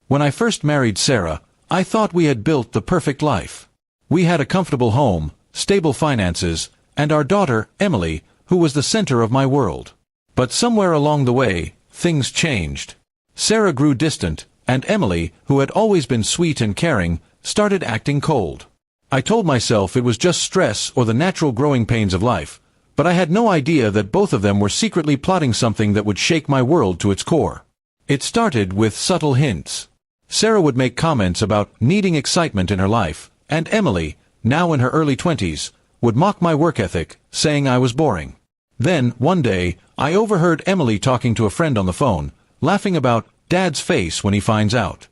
When I first married Sarah, I thought we had built the perfect life. We had a comfortable home, stable finances, and our daughter, Emily, who was the center of my world. But somewhere along the way, things changed. Sarah grew distant, and Emily, who had always been sweet and caring, started acting cold. I told myself it was just stress or the natural growing pains of life, but I had no idea that both of them were secretly plotting something that would shake my world to its core. It started with subtle hints. Sarah would make comments about needing excitement in her life, and Emily, now in her early 20s, would mock my work ethic, saying I was boring. Then, one day, I overheard Emily talking to a friend on the phone, laughing about Dad's face when he finds out.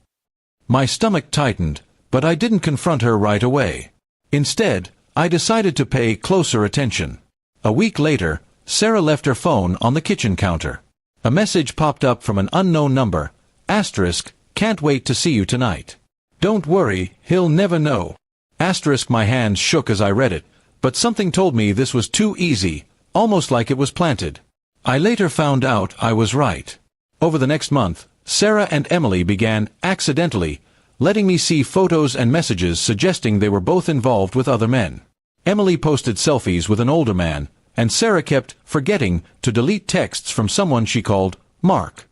My stomach tightened, but I didn't confront her right away. Instead, I decided to pay closer attention. A week later, Sarah left her phone on the kitchen counter. A message popped up from an unknown number, *, can't wait to see you tonight. Don't worry, he'll never know. *, my hands shook as I read it, but something told me this was too easy, almost like it was planted. I later found out I was right. Over the next month, Sarah and Emily began, accidentally, letting me see photos and messages suggesting they were both involved with other men. Emily posted selfies with an older man, and Sarah kept forgetting to delete texts from someone she called Mark.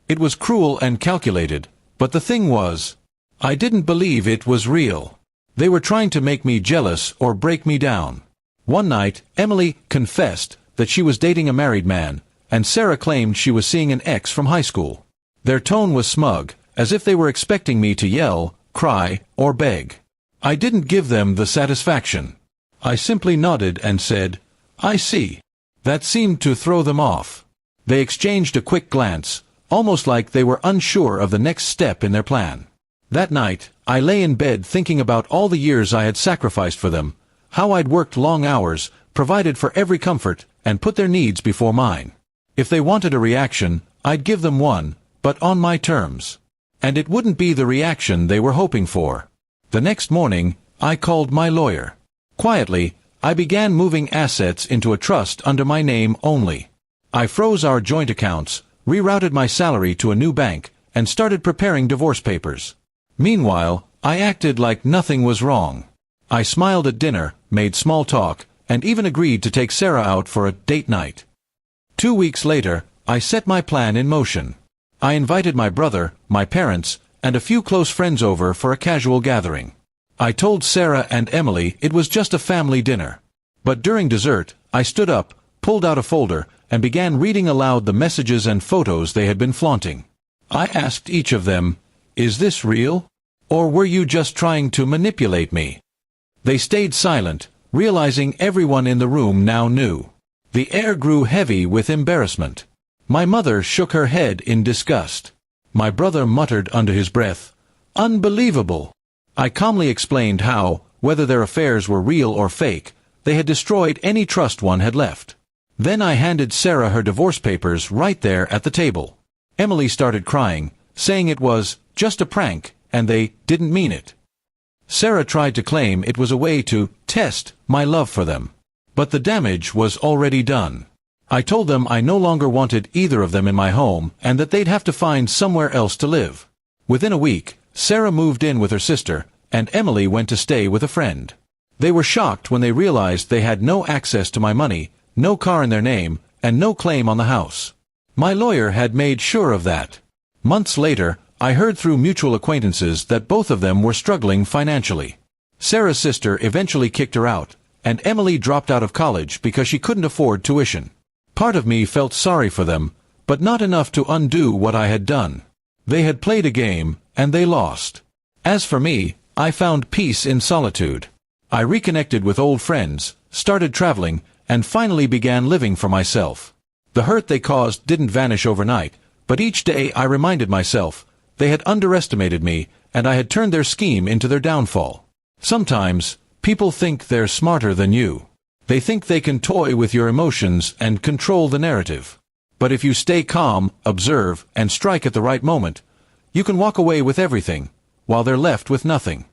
It was cruel and calculated, but the thing was, I didn't believe it was real. They were trying to make me jealous or break me down. One night, Emily confessed that she was dating a married man, and Sarah claimed she was seeing an ex from high school. Their tone was smug, as if they were expecting me to yell, cry, or beg. I didn't give them the satisfaction. I simply nodded and said, I see. That seemed to throw them off. They exchanged a quick glance, almost like they were unsure of the next step in their plan. That night, I lay in bed thinking about all the years I had sacrificed for them, how I'd worked long hours, provided for every comfort, and put their needs before mine. If they wanted a reaction, I'd give them one, but on my terms. And it wouldn't be the reaction they were hoping for. The next morning, I called my lawyer. Quietly, I began moving assets into a trust under my name only. I froze our joint accounts, rerouted my salary to a new bank, and started preparing divorce papers. Meanwhile, I acted like nothing was wrong. I smiled at dinner, made small talk, and even agreed to take Sarah out for a date night. 2 weeks later, I set my plan in motion. I invited my brother, my parents, and a few close friends over for a casual gathering. I told Sarah and Emily it was just a family dinner. But during dessert, I stood up, pulled out a folder, and began reading aloud the messages and photos they had been flaunting. I asked each of them, "Is this real? Or were you just trying to manipulate me?" They stayed silent, realizing everyone in the room now knew. The air grew heavy with embarrassment. My mother shook her head in disgust. My brother muttered under his breath, "Unbelievable!" I calmly explained how, whether their affairs were real or fake, they had destroyed any trust one had left. Then I handed Sarah her divorce papers right there at the table. Emily started crying, saying it was just a prank, and they didn't mean it. Sarah tried to claim it was a way to test my love for them. But the damage was already done. I told them I no longer wanted either of them in my home, and that they'd have to find somewhere else to live. Within a week, Sarah moved in with her sister, and Emily went to stay with a friend. They were shocked when they realized they had no access to my money, no car in their name, and no claim on the house. My lawyer had made sure of that. Months later, I heard through mutual acquaintances that both of them were struggling financially. Sarah's sister eventually kicked her out, and Emily dropped out of college because she couldn't afford tuition. Part of me felt sorry for them, but not enough to undo what I had done. They had played a game, and they lost. As for me, I found peace in solitude. I reconnected with old friends, started traveling, and finally began living for myself. The hurt they caused didn't vanish overnight, but each day I reminded myself, they had underestimated me, and I had turned their scheme into their downfall. Sometimes, people think they're smarter than you. They think they can toy with your emotions and control the narrative. But if you stay calm, observe, and strike at the right moment, you can walk away with everything, while they're left with nothing.